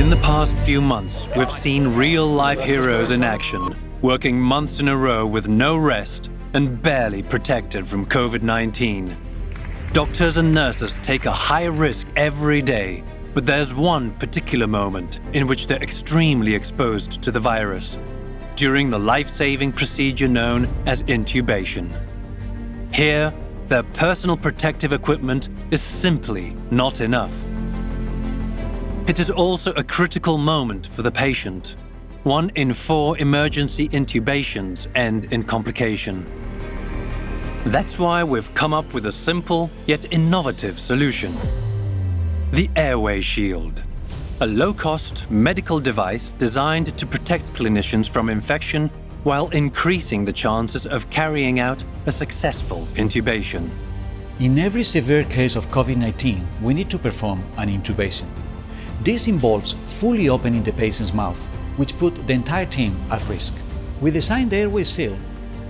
In the past few months, we've seen real-life heroes in action, working months in a row with no rest and barely protected from COVID-19. Doctors and nurses take a high risk every day, but there's one particular moment in which they're extremely exposed to the virus, during the life-saving procedure known as intubation. Here, their personal protective equipment is simply not enough. It is also a critical moment for the patient. 1 in 4 emergency intubations end in complication. That's why we've come up with a simple yet innovative solution. The Airway Shield, a low-cost medical device designed to protect clinicians from infection while increasing the chances of carrying out a successful intubation. In every severe case of COVID-19, we need to perform an intubation. This involves fully opening the patient's mouth, which put the entire team at risk. We designed the Airway Seal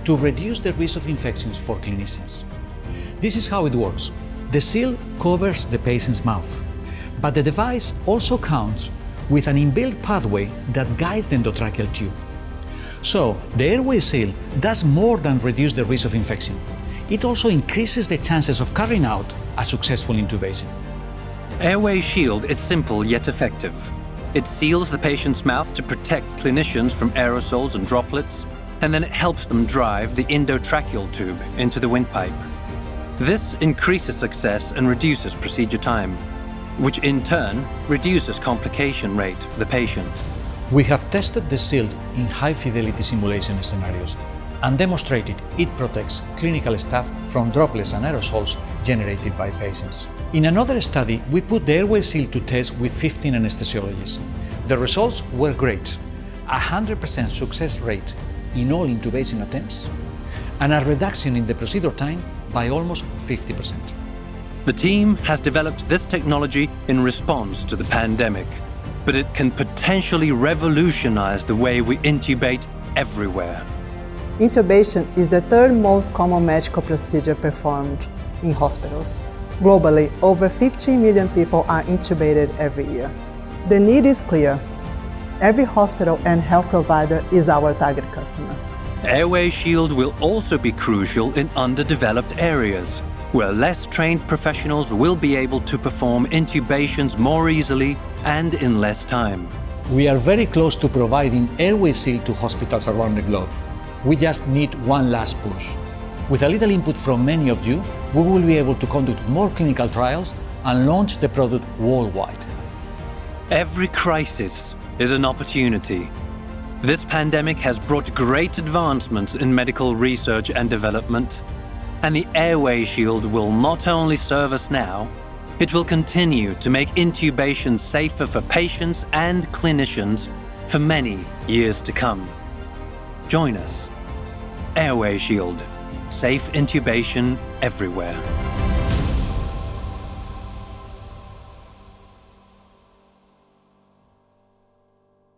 to reduce the risk of infections for clinicians. This is how it works. The seal covers the patient's mouth, but the device also counts with an inbuilt pathway that guides the endotracheal tube. So, the Airway Seal does more than reduce the risk of infection. It also increases the chances of carrying out a successful intubation. Airway Shield is simple yet effective. It seals the patient's mouth to protect clinicians from aerosols and droplets, and then it helps them drive the endotracheal tube into the windpipe. This increases success and reduces procedure time, which in turn reduces complication rate for the patient. We have tested the seal in high-fidelity simulation scenarios and demonstrated it protects clinical staff from droplets and aerosols generated by patients. In another study, we put the Airway Seal to test with 15 anesthesiologists. The results were great: 100% success rate in all intubation attempts, and a reduction in the procedure time by almost 50%. The team has developed this technology in response to the pandemic, but it can potentially revolutionize the way we intubate everywhere. Intubation is the third most common medical procedure performed in hospitals. Globally, over 15 million people are intubated every year. The need is clear. Every hospital and health provider is our target customer. Airway Shield will also be crucial in underdeveloped areas, where less trained professionals will be able to perform intubations more easily and in less time. We are very close to providing Airway Seal to hospitals around the globe. We just need one last push. With a little input from many of you, we will be able to conduct more clinical trials and launch the product worldwide. Every crisis is an opportunity. This pandemic has brought great advancements in medical research and development, and the Airway Shield will not only serve us now, it will continue to make intubation safer for patients and clinicians for many years to come. Join us. Airway Shield. Safe intubation everywhere.